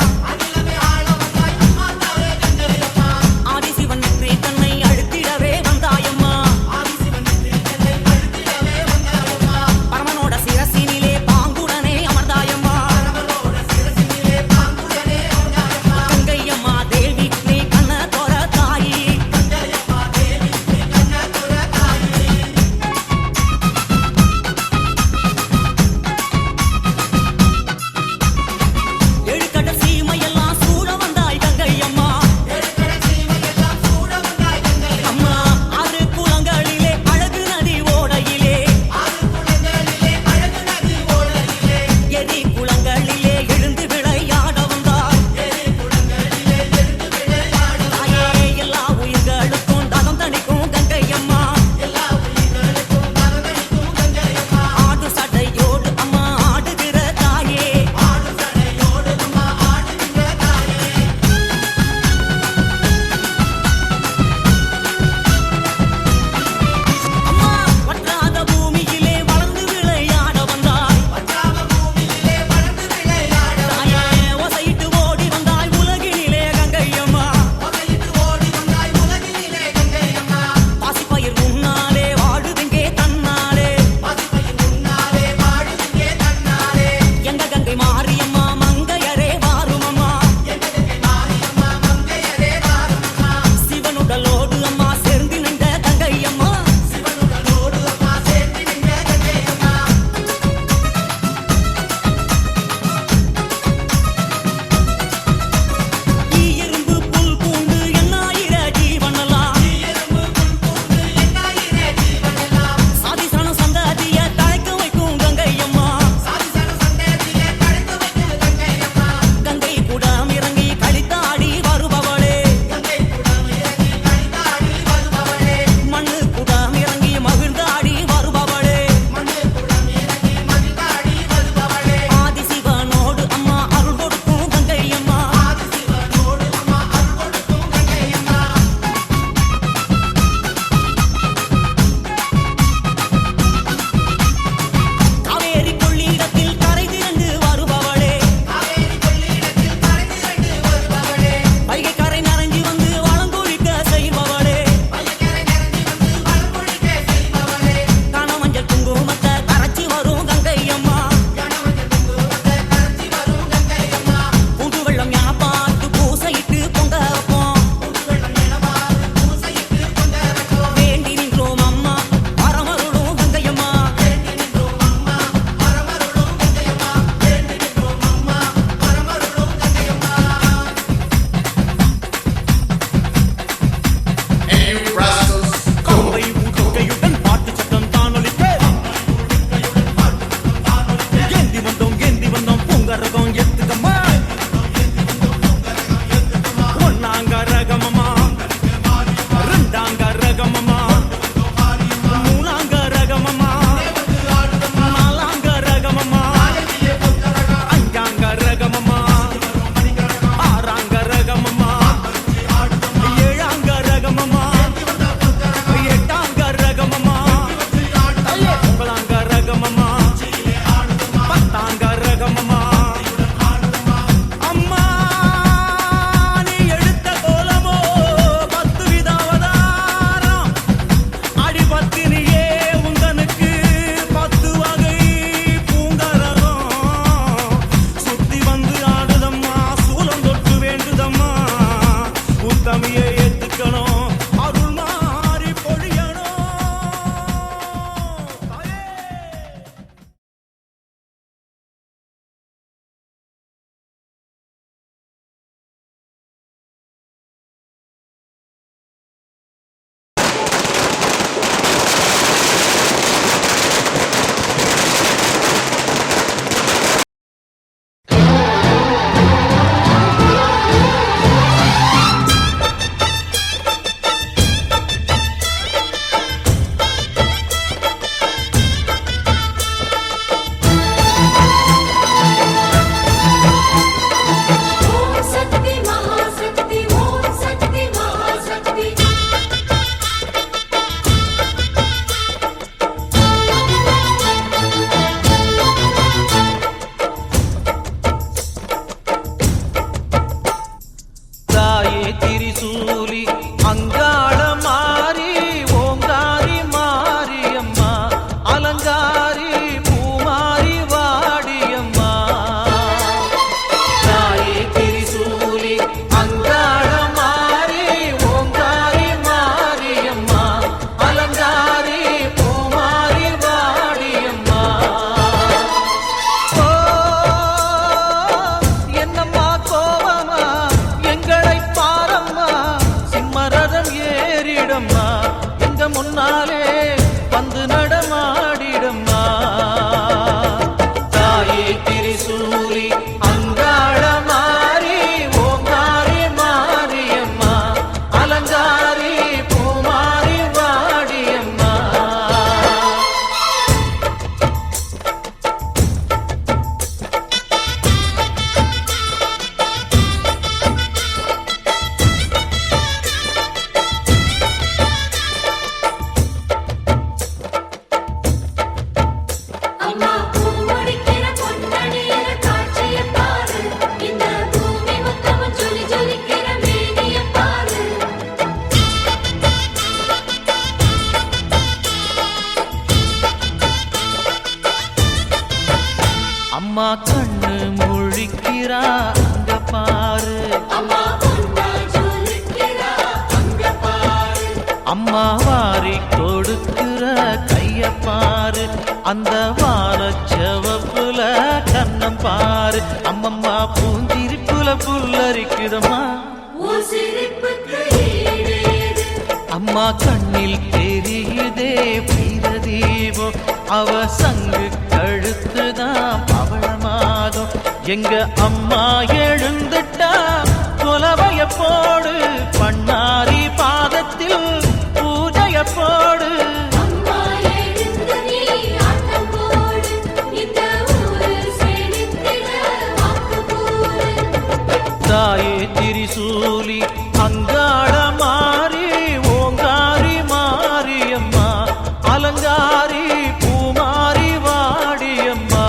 ஜொலிக்கிறா அங்க பாரு அம்மா வாரி கொடுக்கிற கைய பாரு அந்த வானச்சவப்புல கண்ணம் பாரு அம்மம்மா பூஞ்சிரிப்புல புல்லரிக்குதம்மா அம்மா கண்ணில் தெரியுதே வீரதீபம் அவ சங்கு கழுத்துதான் பவளமாகும் எங்க அம்மா எழுந்துட்டா கொலவைய போடு பண்ணாரி பாதத்தில் பூஜைய போடு தாயே திரிசூலி அங்காள மாறி ஓங்காரி மாரியம்மா அலங்காரி பூமாரி வாடியம்மா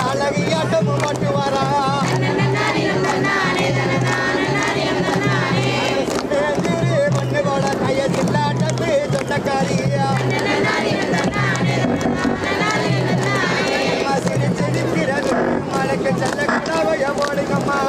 அழகியாட்டமும் பட்டு வரா பண்ணு போல கைய சில்லாட்டத்து சொந்தக்காரியா சிரிச்சு நிற்கிறது மலைக்கு செல்ல கனவைய போடுங்கம்மா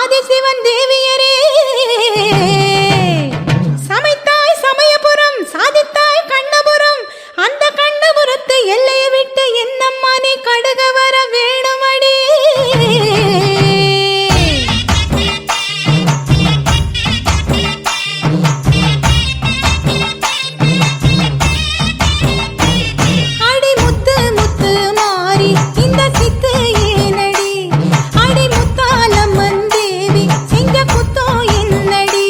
ஆதிசிவன் தேவியரே சமைத்தாய் சமயபுரம் சாதித்தாய் கண்ணபுரம் அந்த கண்ணபுரத்து எல்லையை விட்டு என்னம்மா நீ கடுக வர வேணுமடி அடி முத்து முத்து மாறி இந்த சித்து ஏனடி அடி முத்தாலம்மன் தேவி செஞ்ச குத்தோ என்னடி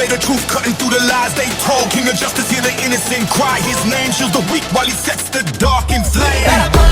display the truth, cutting through the lies they told. King of justice, hear the innocent cry. His name shields the weak while he sets the dark in flame.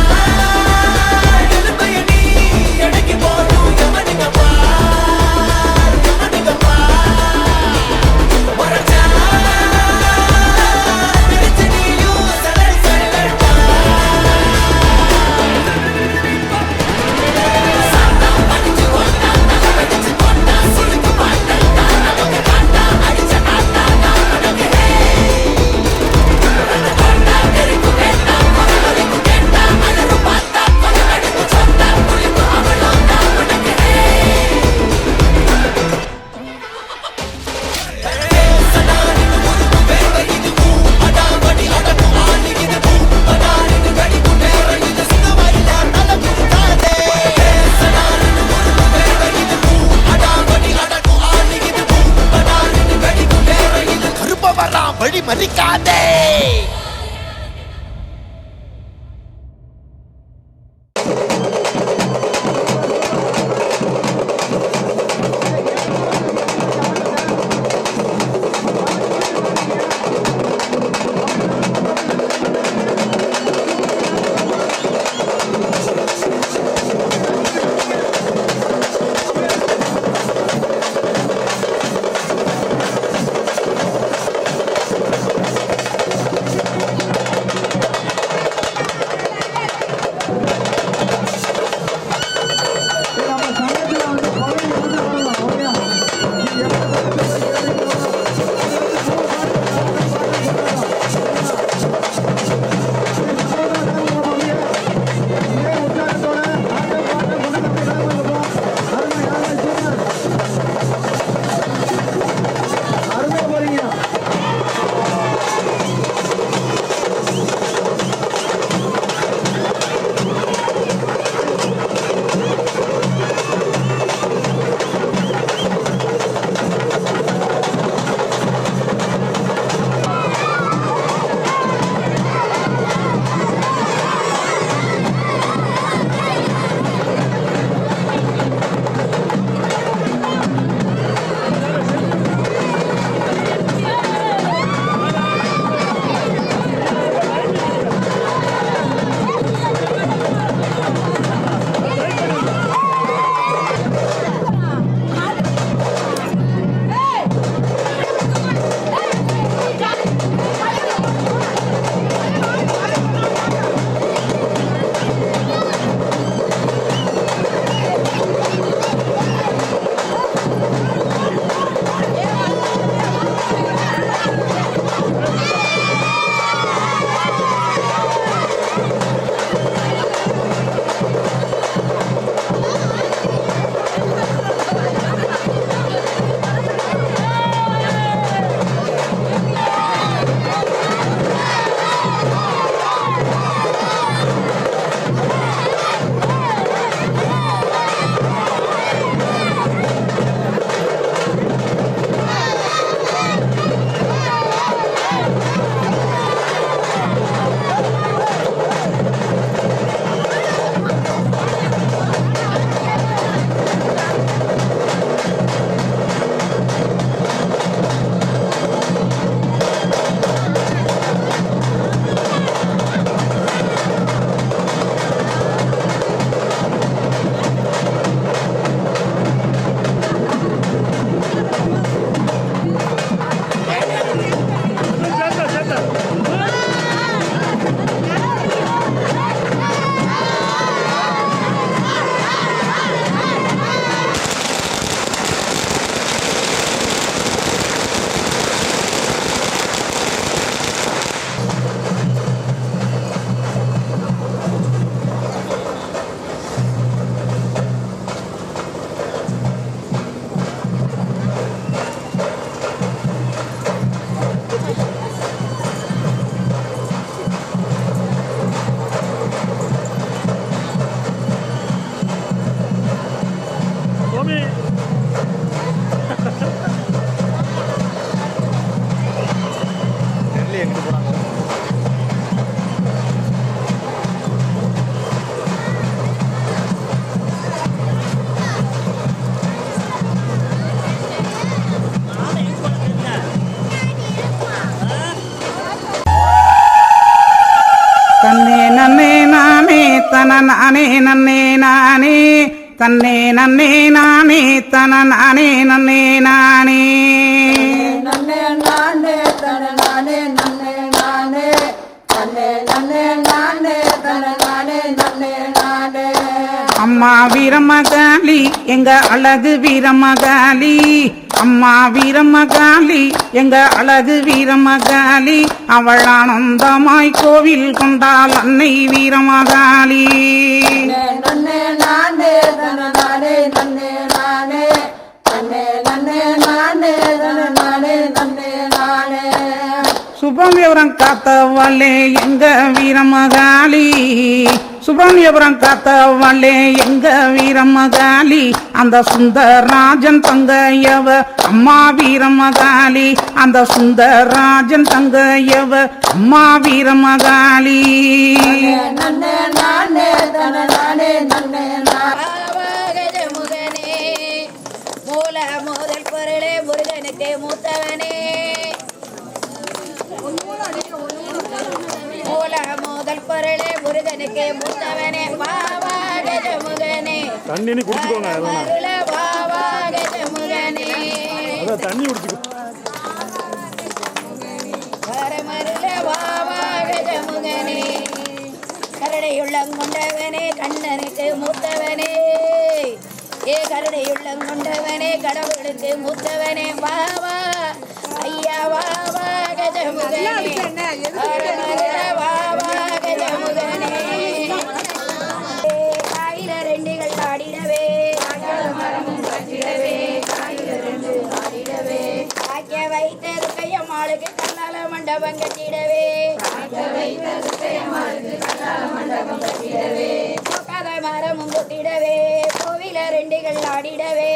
நானே நன்னே நானே தன்னே நன்னே நானே தன நானே நன்னே நானே நன்னே நானே தன நானே நன்னே நானே தன்னே நன்னே நானே தன நானே நன்னே நானே. அம்மா வீரமகாளி எங்க அழகு வீரமகாளி, அம்மா வீரமகாளி எங்க அழகு வீரமகாளி, அவள் ஆனந்தமாய் கோவில் கொண்டாள் அன்னை வீரமகாளி. நன்னே நானே தன நானே நன்னே நானே தன்னே நன்னே நானே தன நானே நன்னே நானே. சுப்பிரமணியபுரம் காத்தவளே எங்க வீரமகாளி, சுப்பிரமணியபுரம் காத்தவளே எங்க வீரமகாளி, அந்த சுந்தரராஜன் தங்கையவ அம்மா வீரமகாளி, அந்த சுந்தரராஜன் தங்கையவ அம்மா வீரமகாளி. நன்னே நானே தன நானே நன்னே முகனே மூல முதல் பொருளே முருகனுக்கு மூத்தவனே, மூல முதல் பொருளே முருகனுக்கு மூத்தவனே, வாவா கஜமுகனே தண்ணி குடிச்சுக்கோங்க, வாவா கஜமுகனே தண்ணி குடிச்சுக்கோ, வரமருள வாவா கஜமுகனே, கருணையுள்ளங்கொண்டவனே கண்ணனுக்கு மூத்தவனே, ஏ கருணையுள்ளங்கொண்டவனே கடவுளுக்கு மூத்தவனே, வாவா ஐயா வாவா கஜமுகனே, வரமருள வாவா கஜமுகனே. காயில ரெண்டுகள் ஆடிடவே மரமும் கட்டிடவே, காயில ரெண்டு ஆடிடவே, காய்க்க வைத்தது கையம்மாளுக்கு கல்லால மண்டபம் கட்டிடவே, கதை மரமும் கொட்டிடவே, கோவில ரெண்டுகள் ஆடிடவே,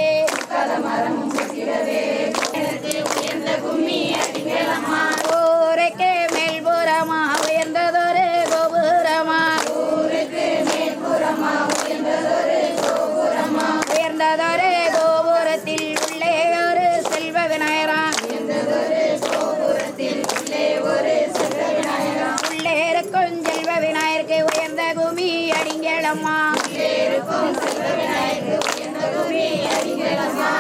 உயர்ந்த கும்மி அடிங்களம்மா, ஊருக்கு மேல்புறமா உயர்ந்ததொரு கோபுரமா, ஊருக்கு மேல்புறமா உயர்ந்ததொரு கோபுரமா, உயர்ந்ததொரு கோபுரத்தில் உள்ளே ஒரு செல்வ விநாயகரா, உயர்ந்ததொரு கோபுரத்தில் உள்ளே ஒரு செல்வ விநாயகரா, உள்ளே இருக்கும் செல்வ விநாயகருக்கு உயர்ந்த குமி அடிங்களம்மா, உள்ளே இருக்கும் செல்வ விநாயகருக்கு உயர்ந்த குமி அடிங்களம்மா,